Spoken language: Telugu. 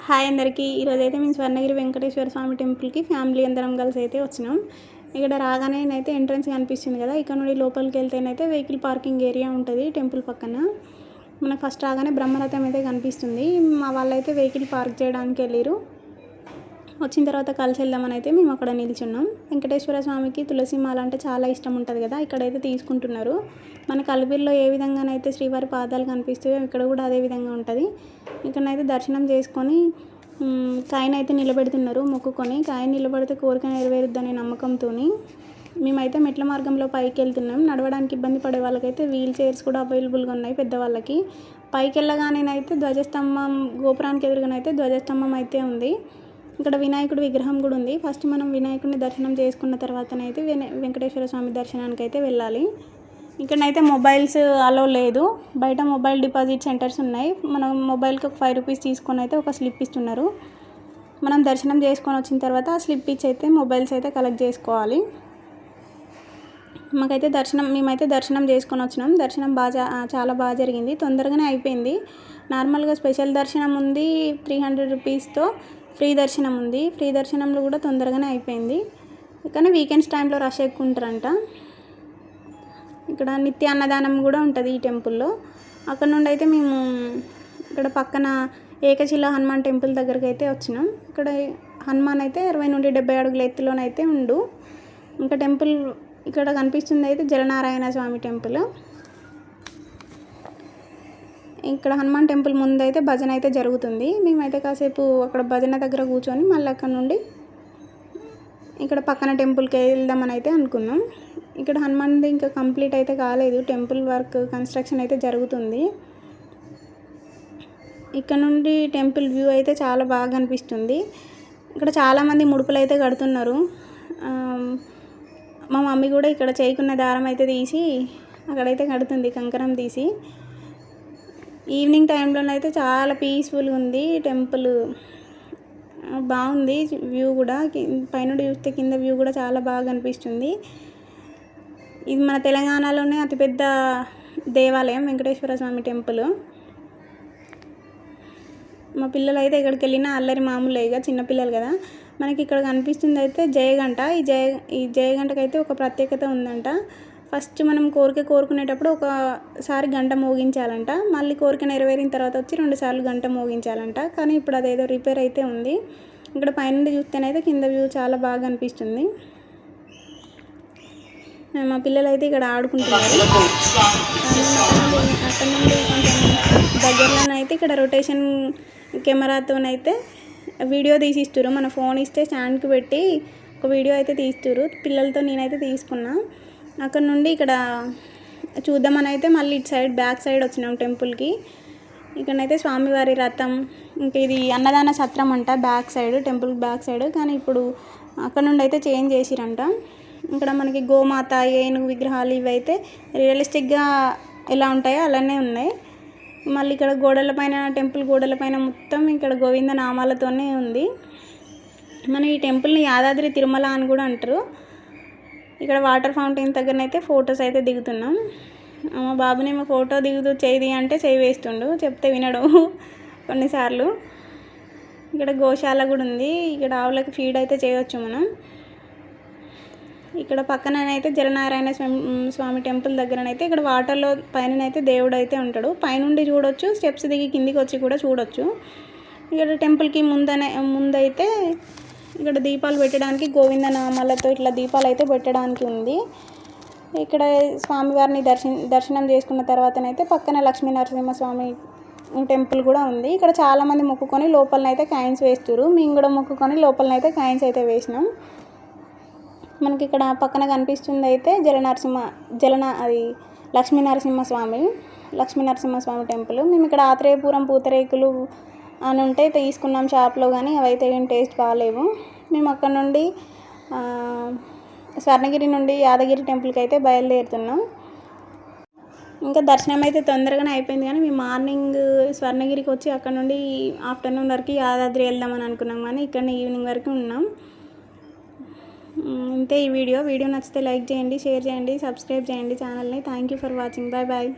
హాయ్ అందరికీ. ఈరోజైతే మేము స్వర్ణగిరి వెంకటేశ్వర స్వామి టెంపుల్కి ఫ్యామిలీ అందరం కలిసి అయితే వచ్చినాం. ఇక్కడ రాగానే అయితే ఎంట్రన్స్ కనిపిస్తుంది కదా, ఇక్కడ నుండి లోపలికి వెళ్తేనైతే వెహికల్ పార్కింగ్ ఏరియా ఉంటుంది టెంపుల్ పక్కన. మనకు ఫస్ట్ రాగానే బ్రహ్మరథం అయితే కనిపిస్తుంది. మా వాళ్ళైతే వెహికల్ పార్క్ చేయడానికి వెళ్ళారు. వచ్చిన తర్వాత కలిసి వెళ్దామని అయితే మేము అక్కడ నిల్చున్నాం. వెంకటేశ్వర స్వామికి తులసి మాల అంటే చాలా ఇష్టం ఉంటుంది కదా, ఇక్కడైతే తీసుకుంటున్నారు. మన కల్పిల్లో ఏ విధంగానైతే శ్రీవారి పాదాలు కనిపిస్తాయో ఇక్కడ కూడా అదే విధంగా ఉంటుంది. ఇక్కడనైతే దర్శనం చేసుకొని కాయనైతే నిలబెడుతున్నారు. మొక్కుకొని కాయ నిలబడితే కోరిక నెరవేరుద్దనే నమ్మకంతో మేమైతే మెట్ల మార్గంలో పైకి వెళ్తున్నాం. నడవడానికి ఇబ్బంది పడే వాళ్ళకైతే వీల్ చైర్స్ కూడా అవైలబుల్గా ఉన్నాయి పెద్దవాళ్ళకి. పైకి వెళ్ళగానేనైతే ధ్వజస్తంభం, గోపురానికి ఎదురుగానైతే ధ్వజస్తంభం అయితే ఉంది. ఇక్కడ వినాయకుడి విగ్రహం కూడా ఉంది. ఫస్ట్ మనం వినాయకుడిని దర్శనం చేసుకున్న తర్వాతనైతే వెంకటేశ్వర స్వామి దర్శనానికి అయితే వెళ్ళాలి. ఇక్కడనైతే మొబైల్స్ అలో లేదు. బయట మొబైల్ డిపాజిట్ సెంటర్స్ ఉన్నాయి. మనం మొబైల్కి ఒక 5 రూపీస్ తీసుకొని అయితే ఒక స్లిప్ ఇస్తున్నారు. మనం దర్శనం చేసుకొని వచ్చిన తర్వాత ఆ స్లిప్ ఇచ్చి అయితే మొబైల్స్ అయితే కలెక్ట్ చేసుకోవాలి. మేమైతే దర్శనం చేసుకొని వచ్చినాం. దర్శనం చాలా బాగా జరిగింది. తొందరగానే అయిపోయింది. నార్మల్గా స్పెషల్ దర్శనం ఉంది 300 రూపీస్తో. ఫ్రీ దర్శనం ఉంది. ఫ్రీ దర్శనంలో కూడా తొందరగానే అయిపోయింది. కానీ వీకెండ్స్ టైంలో రష్ ఎక్కువ ఉంటారంట. ఇక్కడ నిత్య అన్నదానం కూడా ఉంటుంది ఈ టెంపుల్లో. అక్కడ నుండి అయితే మేము ఇక్కడ పక్కన ఏకశిల హనుమాన్ టెంపుల్ దగ్గరికి అయితే వచ్చినాం. ఇక్కడ హనుమాన్ అయితే 60 నుండి 70 అడుగుల ఎత్తులోనైతే ఉండు. ఇంకా టెంపుల్ ఇక్కడ కనిపిస్తుంది అయితే జలనారాయణ స్వామి టెంపుల్. ఇక్కడ హనుమాన్ టెంపుల్ ముందు అయితే భజన అయితే జరుగుతుంది. మేమైతే కాసేపు అక్కడ భజన దగ్గర కూర్చొని మళ్ళీ అక్కడ నుండి ఇక్కడ పక్కన టెంపుల్కి వెళ్దామని అయితే అనుకున్నాం. ఇక్కడ హనుమాన్ది ఇంకా కంప్లీట్ అయితే కాలేదు. టెంపుల్ వర్క్ కన్స్ట్రక్షన్ అయితే జరుగుతుంది. ఇక్కడ నుండి టెంపుల్ వ్యూ అయితే చాలా బాగా అనిపిస్తుంది. ఇక్కడ చాలామంది ముడుపులు అయితే కడుతున్నారు. మా మమ్మీ కూడా ఇక్కడ చేయకున్న దారం అయితే తీసి అక్కడైతే కడుతుంది, కంకరం తీసి. ఈవినింగ్ టైంలోనైతే చాలా పీస్ఫుల్గా ఉంది టెంపుల్. బాగుంది వ్యూ కూడా. పైనుండి చూస్తే కింద వ్యూ కూడా చాలా బాగా అనిపిస్తుంది. ఇది మన తెలంగాణలోనే అతిపెద్ద దేవాలయం వెంకటేశ్వర స్వామి టెంపుల్. మా పిల్లలు అయితే ఎక్కడికి వెళ్ళినా అల్లరి మామూలే, ఇక చిన్నపిల్లలు కదా. మనకి ఇక్కడ కనిపిస్తుంది అయితే జయగంట. ఈ జయగంటకైతే ఒక ప్రత్యేకత ఉందంట. ఫస్ట్ మనం కోరుకునేటప్పుడు ఒకసారి గంట మోగించాలంట. మళ్ళీ కోరిక నెరవేరిన తర్వాత వచ్చి 2 సార్లు గంట మోగించాలంట. కానీ ఇప్పుడు అదేదో రిపేర్ అయితే ఉంది. ఇక్కడ పైనుండి చూస్తేనైతే కింద వ్యూ చాలా బాగా అనిపిస్తుంది. మా పిల్లలు అయితే ఇక్కడ ఆడుకుంటున్నారు. అక్కడ నుండి కొంచెం దగ్గరలోనైతే ఇక్కడ రొటేషన్ కెమెరాతోనైతే వీడియో తీసిస్తారు. మన ఫోన్ ఇస్తే స్టాండ్కి పెట్టి ఒక వీడియో అయితే తీస్తారు. పిల్లలతో నేనైతే తీసుకున్నా. అక్కడ నుండి ఇక్కడ చూద్దామని అయితే మళ్ళీ ఇటు సైడ్ బ్యాక్ సైడ్ వచ్చినాం టెంపుల్కి. ఇక్కడనైతే స్వామివారి రథం, ఇంకా ఇది అన్నదాన సత్రం అంట back side, temple back side. కానీ ఇప్పుడు అక్కడ నుండి అయితే చేంజ్ చేసిరంట. ఇక్కడ మనకి గోమాత, ఏనుగు విగ్రహాలు ఇవైతే రియలిస్టిక్గా ఎలా ఉంటాయో అలానే ఉన్నాయి. మళ్ళీ ఇక్కడ టెంపుల్ గోడలపైన మొత్తం ఇక్కడ గోవింద నామాలతోనే ఉంది. మనం ఈ టెంపుల్ని యాదాద్రి తిరుమల అని కూడా అంటారు. ఇక్కడ వాటర్ ఫౌంటైన్ దగ్గరనైతే ఫొటోస్ అయితే దిగుతున్నాం. మా బాబునేమో ఫోటో దిగుతూ చేయి అంటే చేయి వేస్తుండు, చెప్తే వినడు కొన్నిసార్లు. ఇక్కడ గోశాల కూడా ఉంది. ఇక్కడ ఆవులకు ఫీడ్ అయితే చేయవచ్చు మనం. ఇక్కడ పక్కనైతే జలనారాయణ స్వామి టెంపుల్ దగ్గరనైతే ఇక్కడ వాటర్లో పైననైతే దేవుడు అయితే ఉంటాడు. పైనుండి చూడొచ్చు, స్టెప్స్ దిగి కిందికి వచ్చి కూడా చూడొచ్చు. ఇక్కడ టెంపుల్కి ముందైతే ఇక్కడ దీపాలు పెట్టడానికి గోవింద నామాలతో ఇట్లా దీపాలు అయితే పెట్టడానికి ఉంది. ఇక్కడ స్వామివారిని దర్శనం చేసుకున్న తర్వాతనైతే పక్కన లక్ష్మీ నరసింహస్వామి టెంపుల్ కూడా ఉంది. ఇక్కడ చాలామంది మొక్కుకొని లోపలనైతే కాయిన్స్ వేస్తారు. మేము కూడా మొక్కుకొని లోపలనైతే కాయిన్స్ అయితే వేసినాం. మనకి ఇక్కడ పక్కన కనిపిస్తుంది అయితే అది లక్ష్మీ నరసింహస్వామి టెంపుల్. మేము ఇక్కడ ఆత్రేయపురం పూతరేకులు అని ఉంటే తీసుకున్నాం షాప్లో, కానీ అవైతే ఏం టేస్ట్ బాగాలేవు. మేము అక్కడ నుండి స్వర్ణగిరి నుండి యాదగిరి టెంపుల్కి అయితే బయలుదేరుతున్నాం. ఇంకా దర్శనం అయితే తొందరగానే అయిపోయింది. కానీ మేము మార్నింగ్ స్వర్ణగిరికి వచ్చి అక్కడ నుండి ఆఫ్టర్నూన్ వరకు యాదాద్రి వెళ్దామని అనుకున్నాం, కానీ ఇక్కడ ఈవినింగ్ వరకు ఉన్నాం. ఇంతే ఈ వీడియో నచ్చితే లైక్ చేయండి, షేర్ చేయండి, సబ్స్క్రైబ్ చేయండి ఛానల్ని. Thank you for watching. Bye bye.